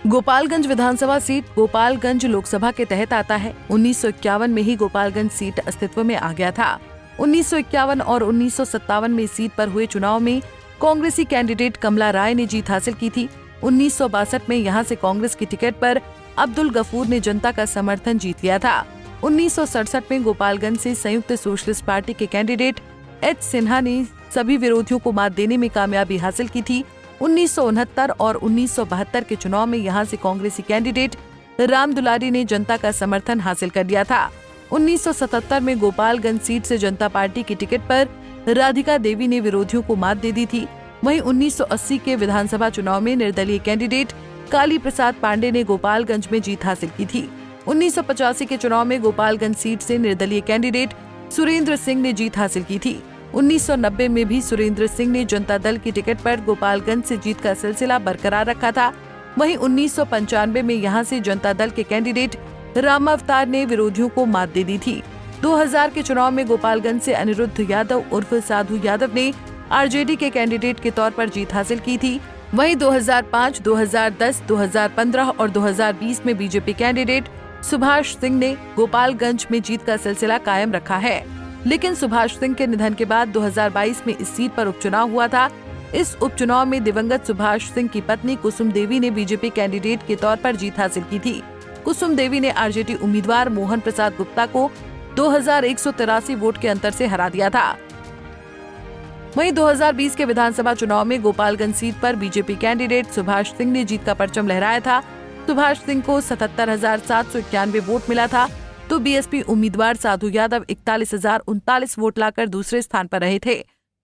गोपालगंज विधानसभा seat Gopalganj Lok Sabha के तहत आता है। 1951 में ही गोपालगंज सीट अस्तित्व में आ गया था। 1951 और 1957 में सीट पर हुए चुनाव में कांग्रेसी कैंडिडेट कमला राय ने जीत हासिल की थी। 1962 में यहां से कांग्रेस की टिकट पर अब्दुल गफूर ने जनता का समर्थन जीत लिया था। 1967 में गोपालगंज से संयुक्त सोशलिस्ट पार्टी के कैंडिडेट एच सिन्हा ने सभी विरोधियों को मात देने में कामयाबी हासिल की थी। 1969 और 1972 के चुनाव में यहां से कांग्रेसी कैंडिडेट राम दुलारी ने जनता का समर्थन हासिल कर लिया था। 1977 में गोपालगंज सीट से जनता पार्टी की टिकट पर राधिका देवी ने विरोधियों को मात दे दी थी। वहीं 1980 के विधानसभा चुनाव में निर्दलीय कैंडिडेट काली प्रसाद पांडे ने गोपालगंज में जीत हासिल की थी। 1985 के चुनाव में गोपालगंज सीट से निर्दलीय कैंडिडेट सुरेंद्र सिंह ने जीत हासिल की थी। 1990 में भी सुरेंद्र सिंह ने जनता दल की टिकट पर गोपालगंज से जीत का सिलसिला बरकरार रखा था। वहीं 1995 में यहां से जनता दल के कैंडिडेट राम अवतार ने विरोधियों को मात दे दी थी। 2000 के चुनाव में गोपालगंज से अनिरुद्ध यादव उर्फ साधु यादव ने आरजेडी के कैंडिडेट के तौर पर जीत हासिल की थी। वहीं 2005, 2010, 2015 और 2020 में बीजेपी कैंडिडेट सुभाष सिंह ने गोपालगंज में जीत का सिलसिला कायम रखा है। लेकिन सुभाष सिंह के निधन के बाद 2022 में इस सीट पर उपचुनाव हुआ था। इस उपचुनाव में दिवंगत सुभाष सिंह की पत्नी कुसुम देवी ने बीजेपी कैंडिडेट के तौर पर जीत हासिल की थी। कुसुम देवी ने आरजेडी उम्मीदवार मोहन प्रसाद गुप्ता को 2183 वोट के अंतर से हरा दिया था। वहीं 2020 के विधानसभा चुनाव में गोपालगंज सीट पर बीजेपी कैंडिडेट सुभाष सिंह ने जीत का परचम लहराया था। सुभाष सिंह को 77,791 वोट मिला था, तो बीएसपी उम्मीदवार साधु यादव 41,039 वोट लाकर दूसरे स्थान पर रहे थे।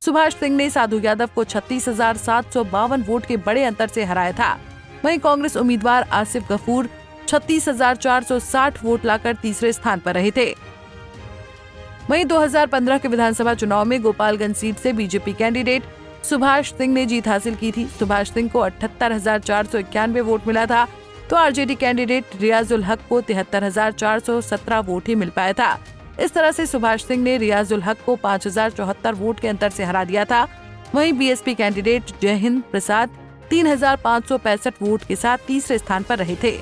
सुभाष सिंह ने साधु यादव को 36,752 वोट के बड़े अंतर से हराया था। वहीं कांग्रेस उम्मीदवार आसिफ गफूर 36,460 वोट लाकर तीसरे स्थान पर रहे थे। वहीं 2015 के विधानसभा चुनाव में गोपालगंज सीट से बीजेपी कैंडिडेट सुभाष सिंह ने जीत हासिल की थी। सुभाष सिंह को 78,491 वोट मिला था, तो आरजेडी कैंडिडेट रियाजुल हक को 73,417 वोट ही मिल पाया था। इस तरह से सुभाष सिंह ने रियाजुल हक को 5,074 वोट के अंतर से हरा दिया था। वहीं बीएसपी कैंडिडेट जय हिंद प्रसाद 3,565 वोट के साथ तीसरे स्थान पर रहे थे।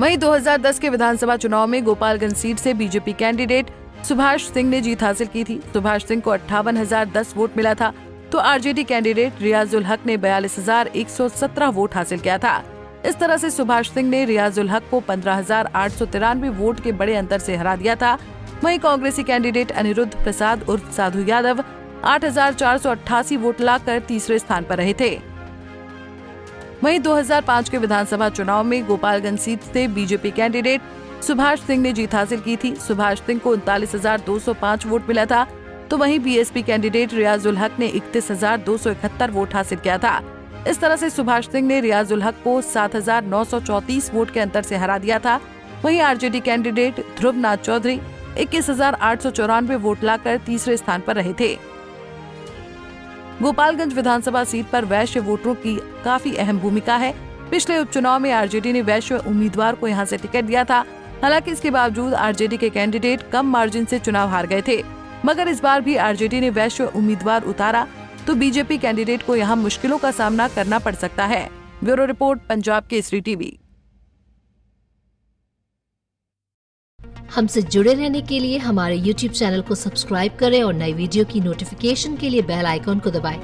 वहीं 2010 के विधानसभा चुनाव में गोपालगंज सीट से बीजेपी कैंडिडेट सुभाष सिंह ने जीत हासिल की थी। सुभाष सिंह को 58,010 वोट मिला था, तो आरजेडी कैंडिडेट रियाजुल हक ने 42,117 वोट हासिल किया था। इस तरह से सुभाष सिंह ने रियाजुल हक को 15,893 वोट के बड़े अंतर से हरा दिया था। वहीं कांग्रेसी कैंडिडेट अनिरुद्ध प्रसाद उर्फ साधु यादव 8,488 वोट लाकर तीसरे स्थान पर रहे थे। वहीं 2005 के विधानसभा चुनाव में गोपालगंज सीट से बीजेपी कैंडिडेट सुभाष सिंह ने जीत हासिल की थी। सुभाष सिंह को 39,205 वोट मिला था, तो वहीं बीएसपी कैंडिडेट रियाजुल हक ने 31,271 वोट हासिल किया था। इस तरह से सुभाष सिंह ने रियाजुल हक को 7,934 वोट के अंतर से हरा दिया था। वहीं आरजेडी कैंडिडेट ध्रुव नाथ चौधरी 21,894 वोट लाकर तीसरे स्थान पर रहे थे। गोपालगंज विधानसभा सीट पर वैश्य वोटरों की काफी अहम भूमिका है। पिछले उपचुनाव में आरजेडी ने वैश्य उम्मीदवार को यहां से टिकट दिया था। हालांकि इसके बावजूद आरजेडी के कैंडिडेट कम मार्जिन से चुनाव हार गए थे, मगर इस बार भी आरजेडी ने वैश्य उम्मीदवार उतारा, तो बीजेपी कैंडिडेट को यहां मुश्किलों का सामना करना पड़ सकता है। Bureau report, Punjab Kesari TV. हमसे जुड़े रहने के लिए हमारे YouTube चैनल को सब्सक्राइब करें और नई वीडियो की नोटिफिकेशन के लिए बेल आइकॉन को दबाएं।